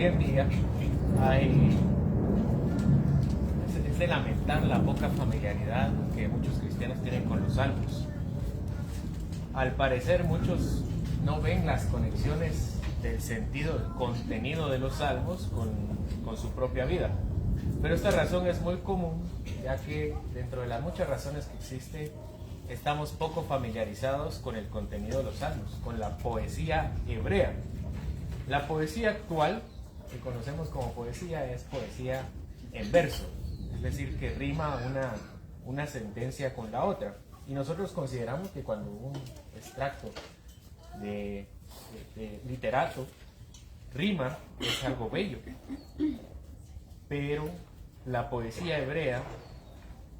hoy en día hay, es de lamentar la poca familiaridad que muchos cristianos tienen con los salmos. Al parecer muchos no ven las conexiones del sentido, del contenido de los salmos con su propia vida. Pero esta razón es muy común, ya que dentro de las muchas razones que existen, estamos poco familiarizados con el contenido de los salmos, con la poesía hebrea. La poesía actual, que conocemos como poesía, es poesía en verso, es decir, que rima una sentencia con la otra. Y nosotros consideramos que cuando un extracto de literato rima es algo bello, pero la poesía hebrea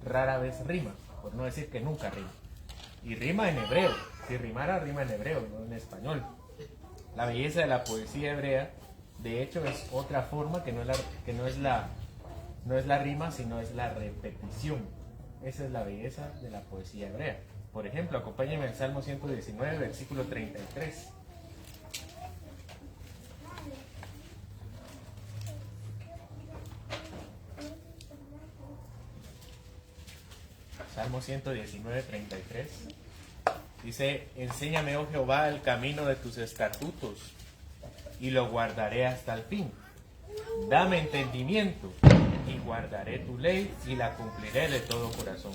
rara vez rima, por no decir que nunca rima, y rima en hebreo. Si rimara, rima en hebreo, no en español. La belleza de la poesía hebrea, de hecho, es otra forma que no es la rima, sino es la repetición. Esa es la belleza de la poesía hebrea. Por ejemplo, acompáñenme al Salmo 119, versículo 33. Salmo 119, 33. Dice: enséñame, oh Jehová, el camino de tus estatutos, y lo guardaré hasta el fin. Dame entendimiento, y guardaré tu ley, y la cumpliré de todo corazón.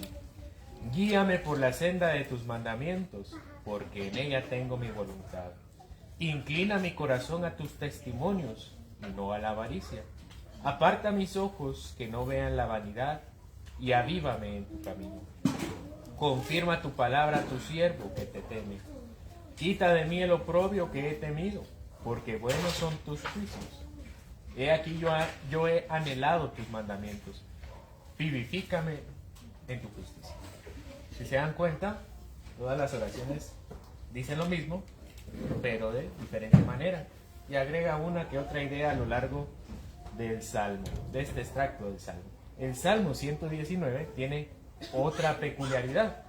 Guíame por la senda de tus mandamientos, porque en ella tengo mi voluntad. Inclina mi corazón a tus testimonios, y no a la avaricia. Aparta mis ojos que no vean la vanidad, y avívame en tu camino. Confirma tu palabra a tu siervo que te teme. Quita de mí el oprobio que he temido, porque buenos son tus juicios. He aquí yo he anhelado tus mandamientos. Vivifícame en tu justicia. Si se dan cuenta, todas las oraciones dicen lo mismo, pero de diferente manera. Y agrega una que otra idea a lo largo del Salmo, de este extracto del Salmo. El Salmo 119 tiene otra peculiaridad.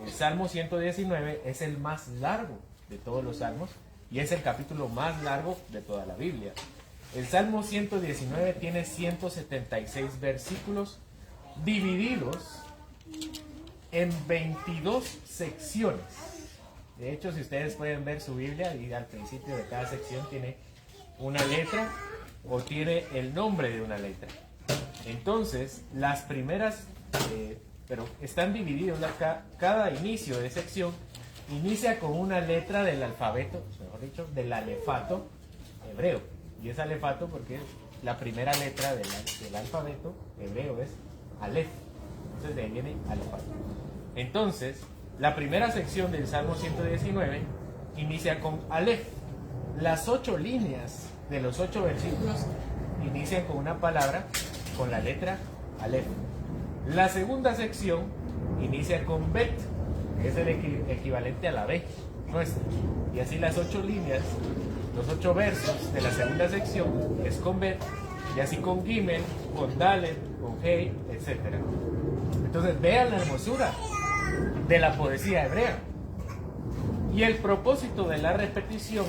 El Salmo 119 es el más largo de todos los salmos y es el capítulo más largo de toda la Biblia. El Salmo 119 tiene 176 versículos divididos en 22 secciones. De hecho, si ustedes pueden ver su Biblia, y al principio de cada sección tiene una letra o tiene el nombre de una letra. Entonces, las primeras, pero están divididos, cada inicio de sección inicia con una letra del alfabeto, mejor dicho, del alefato hebreo. Y es alefato porque la primera letra del alfabeto hebreo es Aleph. Entonces de ahí viene alefato. Entonces, la primera sección del Salmo 119 inicia con Aleph. Las 8 líneas de los 8 versículos inician con una palabra con la letra Aleph. La segunda sección inicia con Bet, que es el equivalente a la B nuestra. Y así las 8 líneas, los 8 versos de la segunda sección es con Bet, y así con Gimel, con Dalet, con Hei, etc. Entonces vean la hermosura de la poesía hebrea. Y el propósito de la repetición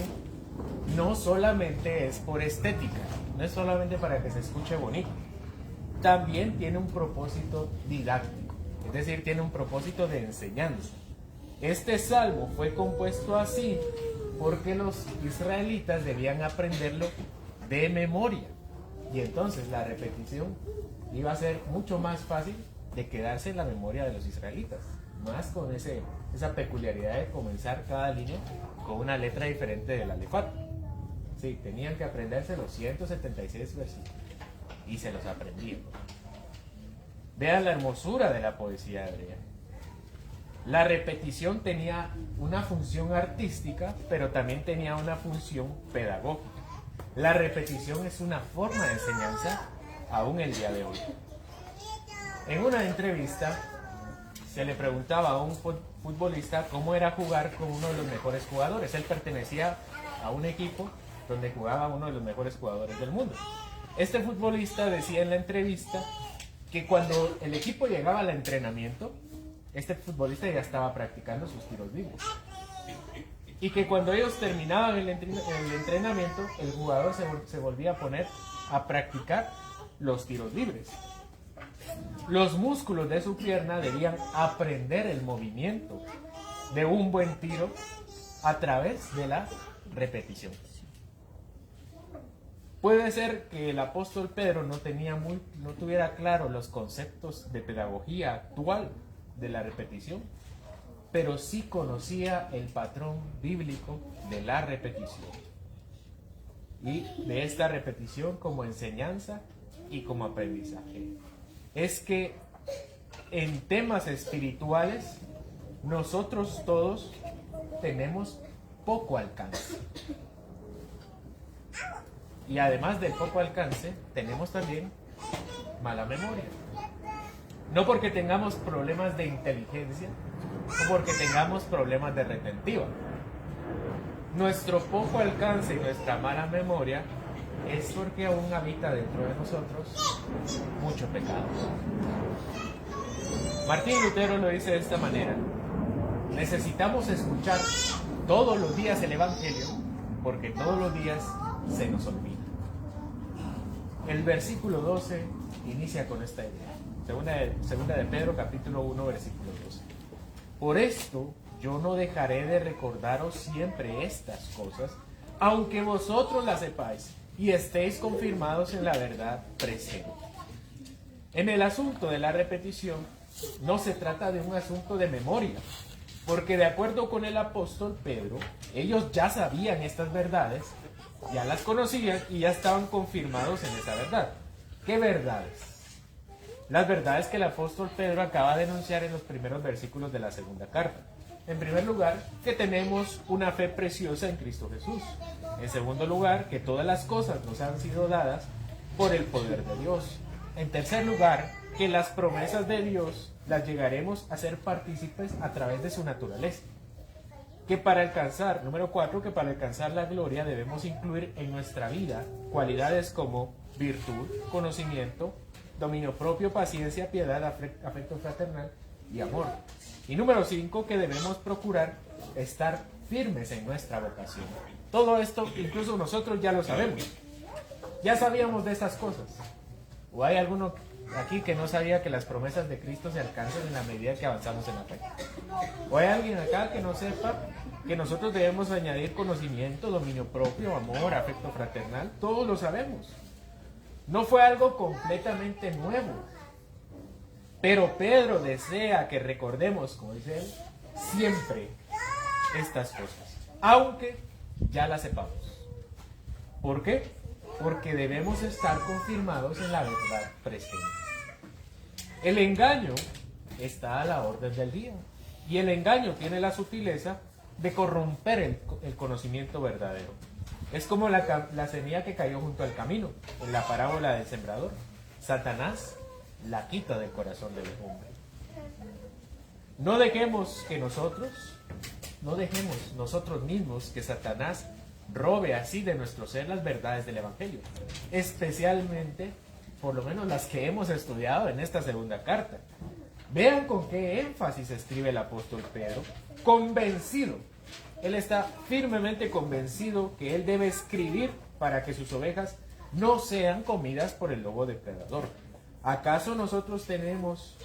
no solamente es por estética, no es solamente para que se escuche bonito, también tiene un propósito didáctico, es decir, tiene un propósito de enseñanza. Este salmo fue compuesto así porque los israelitas debían aprenderlo de memoria, y entonces la repetición iba a ser mucho más fácil de quedarse en la memoria de los israelitas, más con esa peculiaridad de comenzar cada línea con una letra diferente del alefato. Sí, tenían que aprenderse los 176 versículos y se los aprendían. Vean la hermosura de la poesía hebrea. La repetición tenía una función artística, pero también tenía una función pedagógica. La repetición es una forma de enseñanza aún el día de hoy. En una entrevista se le preguntaba a un futbolista cómo era jugar con uno de los mejores jugadores. Él pertenecía a un equipo donde jugaba uno de los mejores jugadores del mundo. Este futbolista decía en la entrevista que cuando el equipo llegaba al entrenamiento, este futbolista ya estaba practicando sus tiros libres. y que cuando ellos terminaban el entrenamiento, el jugador se volvía a poner a practicar los tiros libres. Los músculos de su pierna debían aprender el movimiento de un buen tiro a través de la repetición. Puede ser que el apóstol Pedro no tuviera claro los conceptos de pedagogía actual de la repetición, pero sí conocía el patrón bíblico de la repetición y de esta repetición como enseñanza y como aprendizaje. Es que en temas espirituales nosotros todos tenemos poco alcance. Y además del poco alcance, tenemos también mala memoria. No porque tengamos problemas de inteligencia o porque tengamos problemas de retentiva. Nuestro poco alcance y nuestra mala memoria es porque aún habita dentro de nosotros mucho pecado. Martín Lutero lo dice de esta manera: necesitamos escuchar todos los días el Evangelio porque todos los días se nos olvida. El versículo 12 inicia con esta idea. Segunda de Pedro, capítulo 1, versículo 12. Por esto yo no dejaré de recordaros siempre estas cosas, aunque vosotros las sepáis y estéis confirmados en la verdad presente. En el asunto de la repetición, no se trata de un asunto de memoria, porque de acuerdo con el apóstol Pedro, ellos ya sabían estas verdades, ya las conocían y ya estaban confirmados en esa verdad. ¿Qué verdades? Las verdades que el apóstol Pedro acaba de enunciar en los primeros versículos de la segunda carta. En primer lugar, que tenemos una fe preciosa en Cristo Jesús. En segundo lugar, que todas las cosas nos han sido dadas por el poder de Dios. En tercer lugar, que las promesas de Dios las llegaremos a ser partícipes a través de su naturaleza. Número 4, que para alcanzar la gloria debemos incluir en nuestra vida cualidades como virtud, conocimiento, dominio propio, paciencia, piedad, afecto fraternal y amor. Y número 5, que debemos procurar estar firmes en nuestra vocación. Todo esto incluso nosotros ya lo sabemos. Ya sabíamos de estas cosas. ¿O hay alguno aquí que no sabía que las promesas de Cristo se alcanzan en la medida que avanzamos en la fe? ¿O hay alguien acá que no sepa que nosotros debemos añadir conocimiento, dominio propio, amor, afecto fraternal? Todos lo sabemos. No fue algo completamente nuevo. Pero Pedro desea que recordemos, como dice él, siempre estas cosas, aunque ya las sepamos. ¿Por qué? Porque debemos estar confirmados en la verdad presente. El engaño está a la orden del día. Y el engaño tiene la sutileza de corromper el conocimiento verdadero. Es como la semilla que cayó junto al camino, en la parábola del sembrador. Satanás la quita del corazón del hombre. No dejemos nosotros mismos que Satanás robe así de nuestro ser las verdades del Evangelio, especialmente, por lo menos las que hemos estudiado en esta segunda carta. Vean con qué énfasis escribe el apóstol Pedro, convencido. Él está firmemente convencido que él debe escribir para que sus ovejas no sean comidas por el lobo depredador. ¿Acaso nosotros tenemos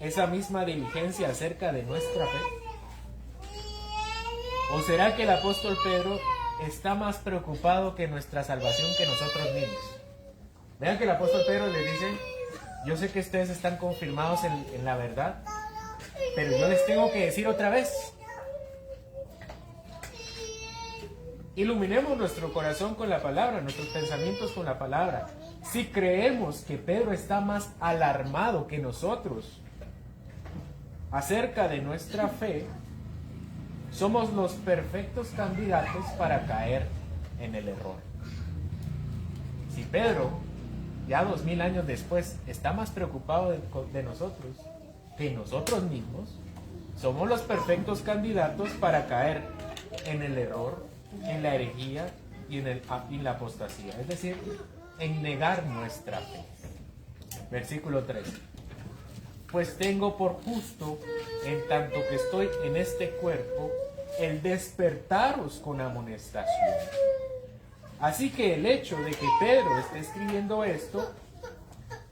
esa misma diligencia acerca de nuestra fe? ¿O será que el apóstol Pedro está más preocupado que nuestra salvación que nosotros mismos? Vean que el apóstol Pedro les dice: yo sé que ustedes están confirmados en la verdad, pero yo les tengo que decir otra vez. Iluminemos nuestro corazón con la palabra, nuestros pensamientos con la palabra. Si creemos que Pedro está más alarmado que nosotros acerca de nuestra fe, somos los perfectos candidatos para caer en el error. Si Pedro, ya 2000 años después, está más preocupado de nosotros que nosotros mismos, somos los perfectos candidatos para caer en el error, en la herejía y en la apostasía, es decir, en negar nuestra fe. Versículo 3. Pues tengo por justo, en tanto que estoy en este cuerpo, el despertaros con amonestación. Así que el hecho de que Pedro esté escribiendo esto,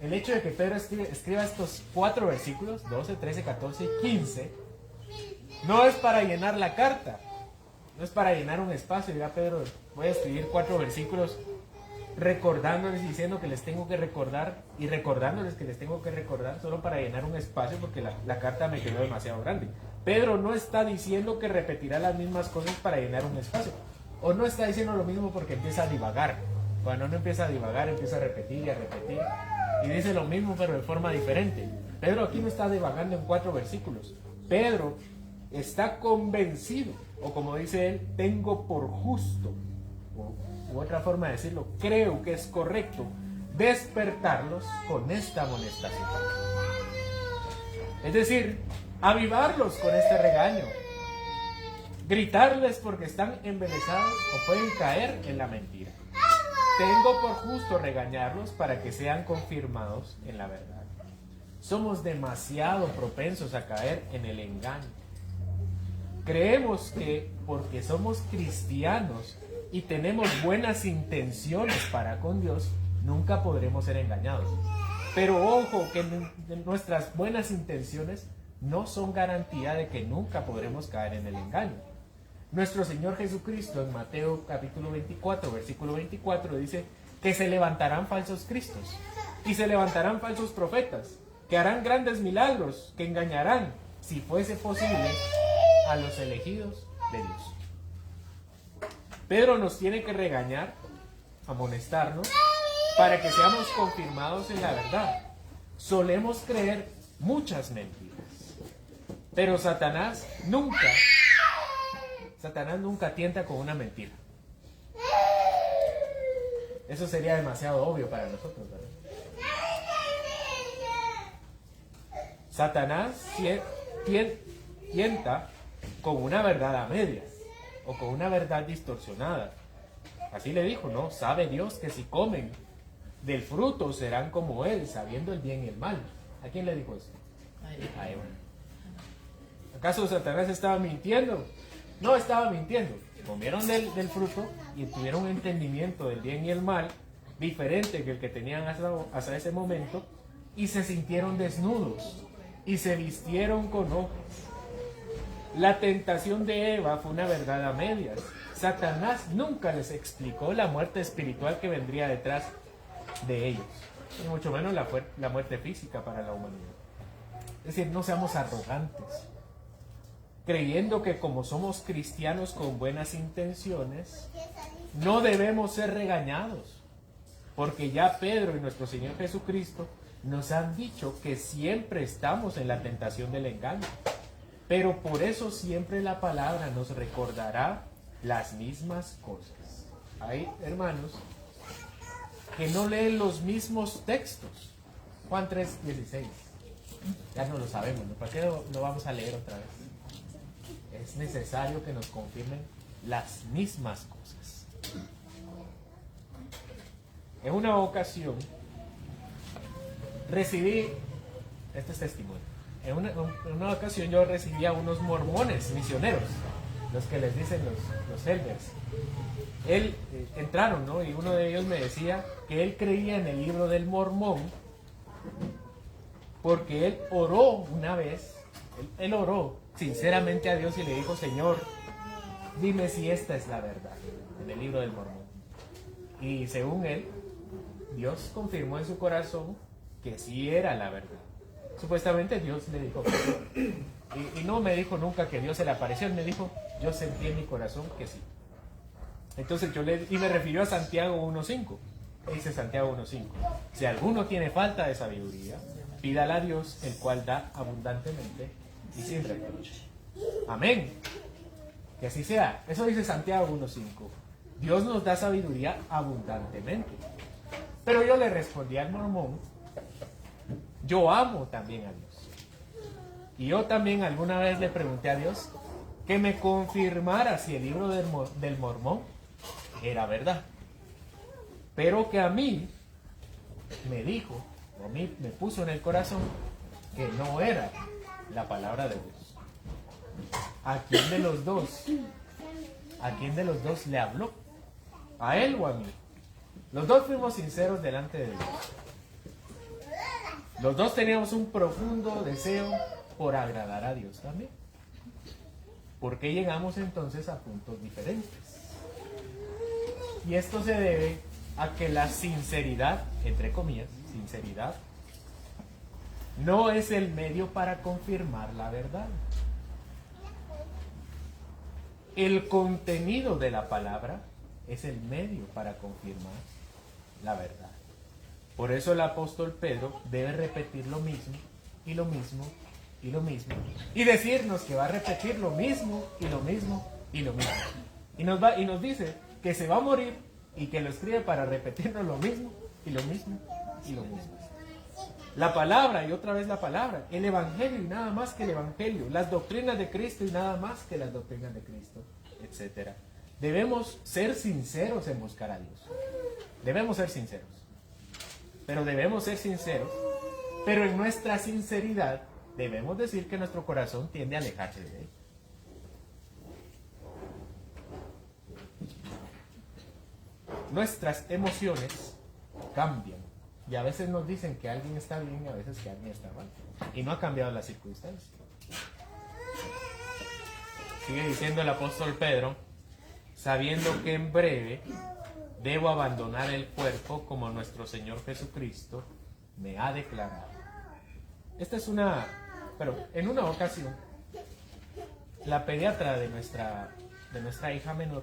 el hecho de que Pedro escriba estos 4 versículos, 12, 13, 14 y 15, no es para llenar la carta, no es para llenar un espacio. Dirá Pedro, voy a escribir 4 versículos recordándoles y diciendo que les tengo que recordar y recordándoles que les tengo que recordar solo para llenar un espacio porque la carta me quedó demasiado grande. Pedro no está diciendo que repetirá las mismas cosas para llenar un espacio, o no está diciendo lo mismo porque empieza a divagar. Cuando uno empieza a divagar, empieza a repetir y a repetir y dice lo mismo pero de forma diferente. Pedro aquí no está divagando en 4 versículos. Pedro está convencido, o como dice él, tengo por justo, u otra forma de decirlo, creo que es correcto despertarlos con esta amonestación. Es decir, avivarlos con este regaño, gritarles porque están embelesados o pueden caer en la mentira. Tengo por justo regañarlos para que sean confirmados en la verdad. Somos demasiado propensos a caer en el engaño. Creemos que porque somos cristianos y tenemos buenas intenciones para con Dios, nunca podremos ser engañados. Pero ojo, que nuestras buenas intenciones no son garantía de que nunca podremos caer en el engaño. Nuestro Señor Jesucristo en Mateo capítulo 24, versículo 24 dice que se levantarán falsos cristos y se levantarán falsos profetas que harán grandes milagros, que engañarán, si fuese posible, a los elegidos de Dios. Pedro nos tiene que regañar, amonestarnos, para que seamos confirmados en la verdad. Solemos creer muchas mentiras, pero Satanás nunca tienta con una mentira. Eso sería demasiado obvio para nosotros, ¿verdad? Satanás tienta con una verdad a medias o con una verdad distorsionada. Así le dijo, ¿no? Sabe Dios que si comen del fruto serán como Él, sabiendo el bien y el mal. ¿A quién le dijo eso? A Eva. ¿Acaso Satanás estaba mintiendo? No estaba mintiendo. Comieron del fruto y tuvieron un entendimiento del bien y el mal diferente que el que tenían hasta ese momento, y se sintieron desnudos y se vistieron con ojos. La tentación de Eva fue una verdad a medias. Satanás nunca les explicó la muerte espiritual que vendría detrás de ellos, y mucho menos la muerte física para la humanidad. Es decir, no seamos arrogantes, creyendo que como somos cristianos con buenas intenciones, no debemos ser regañados, porque ya Pedro y nuestro Señor Jesucristo nos han dicho que siempre estamos en la tentación del engaño. Pero por eso siempre la palabra nos recordará las mismas cosas. Hay hermanos que no leen los mismos textos. Juan 3:16. Ya no lo sabemos, ¿no? ¿Para qué lo vamos a leer otra vez? Es necesario que nos confirmen las mismas cosas. En una ocasión recibí, este es testimonio, en una ocasión yo recibí a unos mormones misioneros, los que les dicen los elders. Entraron, ¿no? Y uno de ellos me decía que él creía en el libro del Mormón porque él oró una vez, él oró sinceramente a Dios y le dijo: Señor, dime si esta es la verdad, en el libro del Mormón. Y según él, Dios confirmó en su corazón que sí era la verdad. Supuestamente Dios le dijo que sí. Y no me dijo nunca que Dios se le apareció, él me dijo: yo sentí en mi corazón que sí. Entonces y me refirió a Santiago 1.5. Dice Santiago 1.5: si alguno tiene falta de sabiduría, pídala a Dios, el cual da abundantemente y sin reproche. Amén. Que así sea. Eso dice Santiago 1.5. Dios nos da sabiduría abundantemente. Pero yo le respondí al mormón: yo amo también a Dios. Y yo también alguna vez le pregunté a Dios que me confirmara si el libro del Mormón era verdad. Pero que a mí me dijo, a mí me puso en el corazón que no era la palabra de Dios. ¿A quién de los dos? ¿A quién de los dos le habló? ¿A él o a mí? Los dos fuimos sinceros delante de Dios. Los dos teníamos un profundo deseo por agradar a Dios también. ¿Por qué llegamos entonces a puntos diferentes? Y esto se debe a que la sinceridad, entre comillas, sinceridad, no es el medio para confirmar la verdad. El contenido de la palabra es el medio para confirmar la verdad. Por eso el apóstol Pedro debe repetir lo mismo y lo mismo y lo mismo y decirnos que va a repetir lo mismo y lo mismo y lo mismo. Y nos dice que se va a morir y que lo escribe para repetirnos lo mismo y lo mismo y lo mismo. La palabra y otra vez la palabra, el evangelio y nada más que el evangelio, las doctrinas de Cristo y nada más que las doctrinas de Cristo, etc. Debemos ser sinceros en buscar a Dios. Debemos ser sinceros. Pero debemos ser sinceros, pero en nuestra sinceridad debemos decir que nuestro corazón tiende a alejarse de Él. Nuestras emociones cambian. Y a veces nos dicen que alguien está bien y a veces que alguien está mal. Y no ha cambiado la circunstancia. Sigue diciendo el apóstol Pedro, sabiendo que en breve debo abandonar el cuerpo como nuestro Señor Jesucristo me ha declarado. Esta es pero en una ocasión, la pediatra de nuestra hija menor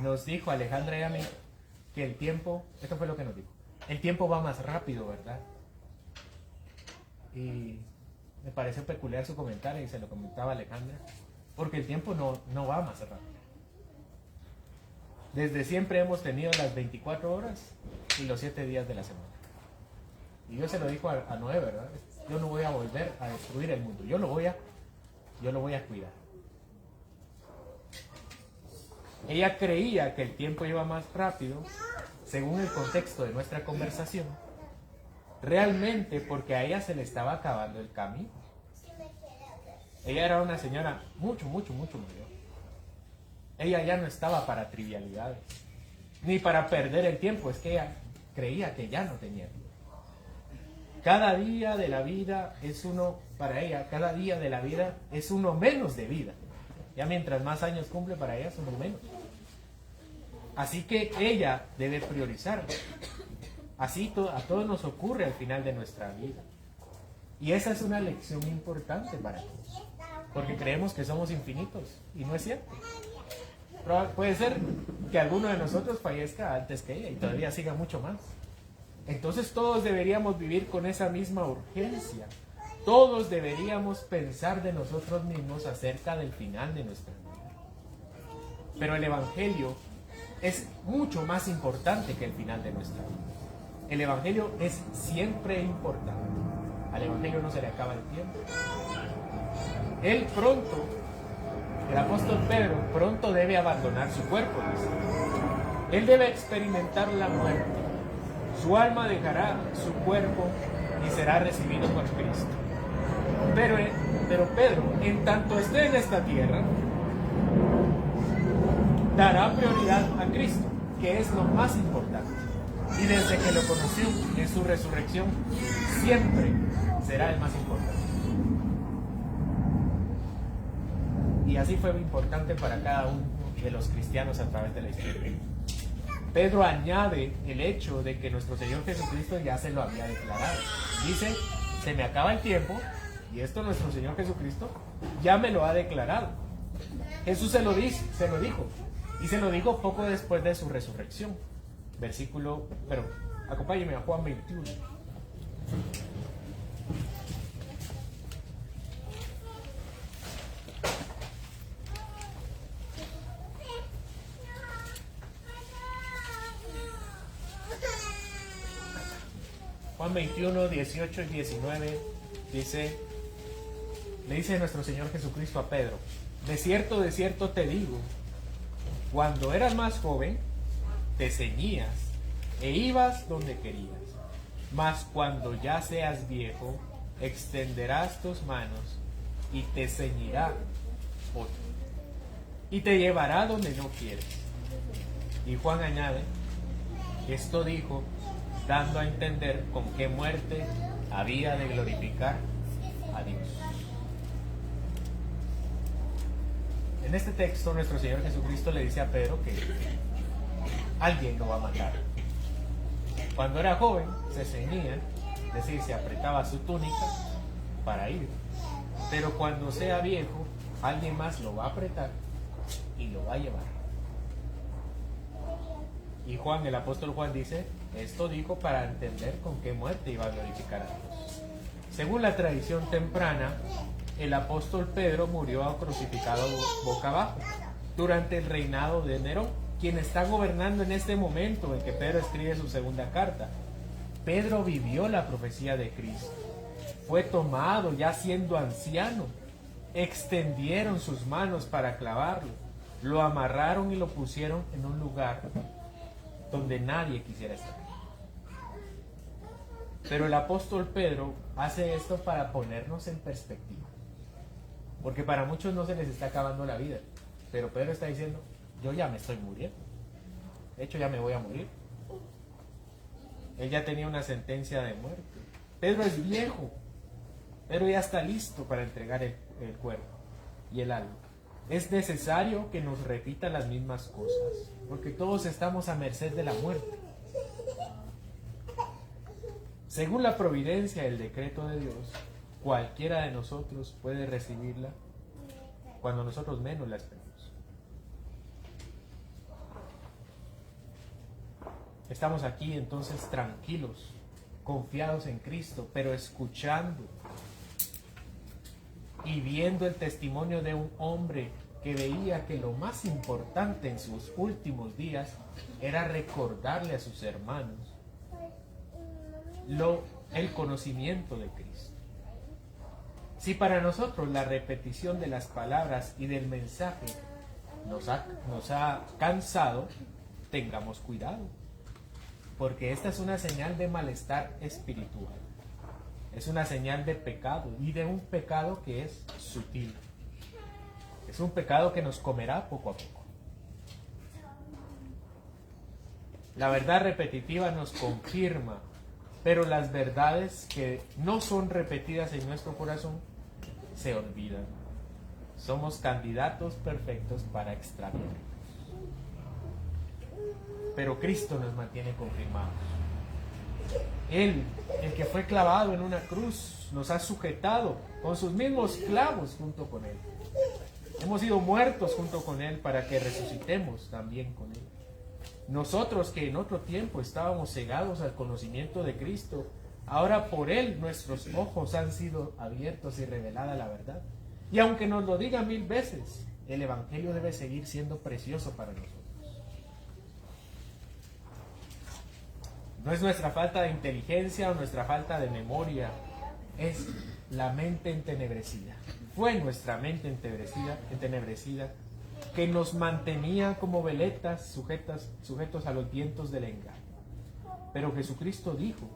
nos dijo, Alejandra y a mí, que el tiempo, esto fue lo que nos dijo, el tiempo va más rápido, ¿verdad? Y me pareció peculiar su comentario y se lo comentaba a Alejandra, porque el tiempo no va más rápido. Desde siempre hemos tenido las 24 horas y los 7 días de la semana. Y Dios se lo dijo a Noé, ¿verdad? Yo no voy a volver a destruir el mundo, yo lo voy a cuidar. Ella creía que el tiempo iba más rápido, según el contexto de nuestra conversación, realmente porque a ella se le estaba acabando el camino. Ella era una señora mucho mayor. Ella ya no estaba para trivialidades, ni para perder el tiempo, es que ella creía que ya no tenía tiempo. Cada día de la vida es uno, para ella, cada día de la vida es uno menos de vida. Ya mientras más años cumple, para ella es uno menos. Así que ella debe priorizar. Así a todos nos ocurre al final de nuestra vida. Y esa es una lección importante para todos. Porque creemos que somos infinitos. Y no es cierto. Pero puede ser que alguno de nosotros fallezca antes que ella y todavía siga mucho más. Entonces todos deberíamos vivir con esa misma urgencia. Todos deberíamos pensar de nosotros mismos acerca del final de nuestra vida. Pero el Evangelio es mucho más importante que el final de nuestra vida. El Evangelio es siempre importante. Al Evangelio no se le acaba el tiempo. Él pronto, el apóstol Pedro, pronto debe abandonar su cuerpo, dice. Él debe experimentar la muerte. Su alma dejará su cuerpo y será recibido por Cristo. Pero Pedro, en tanto esté en esta tierra, dará prioridad a Cristo, que es lo más importante. Y desde que lo conoció en su resurrección, siempre será el más importante. Y así fue importante para cada uno de los cristianos a través de la historia. Pedro añade el hecho de que nuestro Señor Jesucristo ya se lo había declarado. Dice, se me acaba el tiempo, y esto nuestro Señor Jesucristo ya me lo ha declarado. Jesús se lo dijo, y se lo dijo poco después de su resurrección. Pero acompáñenme a Juan 21. Juan 21, 18 y 19 le dice nuestro Señor Jesucristo a Pedro, de cierto te digo, cuando eras más joven, te ceñías e ibas donde querías, mas cuando ya seas viejo, extenderás tus manos y te ceñirá otro, y te llevará donde no quieres. Y Juan añade, esto dijo, dando a entender con qué muerte había de glorificar a Dios. En este texto nuestro Señor Jesucristo le dice a Pedro que alguien lo va a matar. Cuando era joven se ceñía, es decir, se apretaba su túnica para ir, pero cuando sea viejo alguien más lo va a apretar y lo va a llevar. Y Juan, el apóstol Juan dice, esto dijo para entender con qué muerte iba a glorificar a Dios. Según la tradición temprana, el apóstol Pedro murió crucificado boca abajo durante el reinado de Nerón, quien está gobernando en este momento en que Pedro escribe su segunda carta. Pedro vivió la profecía de Cristo, fue tomado ya siendo anciano, extendieron sus manos para clavarlo, lo amarraron y lo pusieron en un lugar donde nadie quisiera estar. Pero el apóstol Pedro hace esto para ponernos en perspectiva, porque para muchos no se les está acabando la vida, pero Pedro está diciendo, yo ya me estoy muriendo, de hecho ya me voy a morir. Él ya tenía una sentencia de muerte. Pedro es viejo, Pedro ya está listo para entregar el cuerpo y el alma. Es necesario que nos repita las mismas cosas, porque todos estamos a merced de la muerte. Según la providencia y el decreto de Dios, cualquiera de nosotros puede recibirla cuando nosotros menos la esperamos. Estamos aquí entonces tranquilos, confiados en Cristo, pero escuchando y viendo el testimonio de un hombre que veía que lo más importante en sus últimos días era recordarle a sus hermanos el conocimiento de Cristo. Si para nosotros la repetición de las palabras y del mensaje nos ha cansado, tengamos cuidado, porque esta es una señal de malestar espiritual. Es una señal de pecado, y de un pecado que es sutil. Es un pecado que nos comerá poco a poco. La verdad repetitiva nos confirma, pero las verdades que no son repetidas en nuestro corazón se olvidan. Somos candidatos perfectos para extraviarnos. Pero Cristo nos mantiene confirmados. Él, el que fue clavado en una cruz, nos ha sujetado con sus mismos clavos junto con Él. Hemos sido muertos junto con Él para que resucitemos también con Él. Nosotros que en otro tiempo estábamos cegados al conocimiento de Cristo, ahora por Él nuestros ojos han sido abiertos y revelada la verdad. Y aunque nos lo diga 1000 veces, el Evangelio debe seguir siendo precioso para nosotros. No es nuestra falta de inteligencia o nuestra falta de memoria, es la mente entenebrecida. Fue nuestra mente entenebrecida que nos mantenía como veletas sujetos a los vientos del engaño. Pero Jesucristo dijo,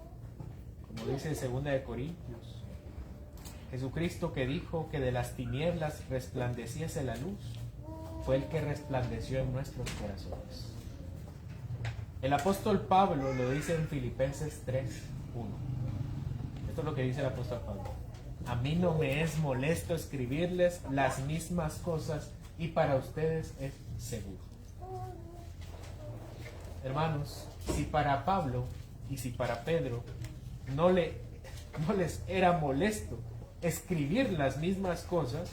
como dice en 2 de Corintios, Jesucristo que dijo que de las tinieblas resplandeciese la luz, fue el que resplandeció en nuestros corazones. El apóstol Pablo lo dice en Filipenses 3:1. Esto es lo que dice el apóstol Pablo. A mí no me es molesto escribirles las mismas cosas y para ustedes es seguro. Hermanos, si para Pablo y si para Pedro no les era molesto escribir las mismas cosas,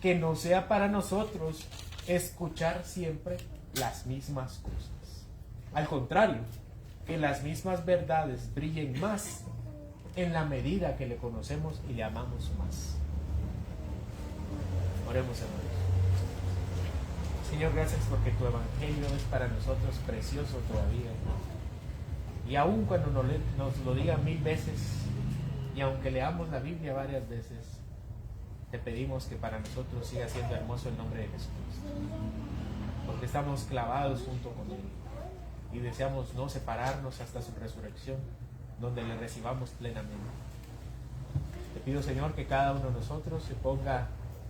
que no sea para nosotros escuchar siempre las mismas cosas. Al contrario, que las mismas verdades brillen más en la medida que le conocemos y le amamos más. Oremos, hermanos. Señor, gracias porque tu Evangelio es para nosotros precioso todavía. Y aun cuando nos lo digan 1000 veces, y aunque leamos la Biblia varias veces, te pedimos que para nosotros siga siendo hermoso el nombre de Jesucristo. Porque estamos clavados junto con Él. Y deseamos no separarnos hasta su resurrección, donde le recibamos plenamente. Te pido, Señor, que cada uno de nosotros se ponga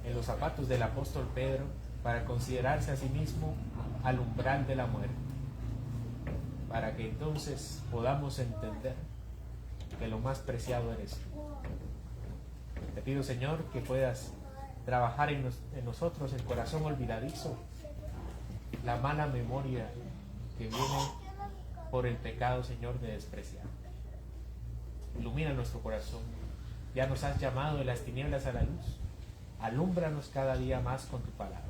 en los zapatos del apóstol Pedro para considerarse a sí mismo al umbral de la muerte, para que entonces podamos entender que lo más preciado eres tú. Te pido, Señor, que puedas trabajar en nosotros el corazón olvidadizo, la mala memoria que viene por el pecado, Señor, de despreciar. Ilumina nuestro corazón. Ya nos has llamado de las tinieblas a la luz. Alúmbranos cada día más con tu palabra.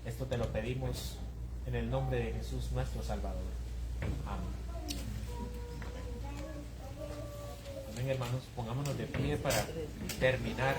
Esto te lo pedimos en el nombre de Jesús, nuestro Salvador. Amén. Amén, hermanos. Pongámonos de pie para terminar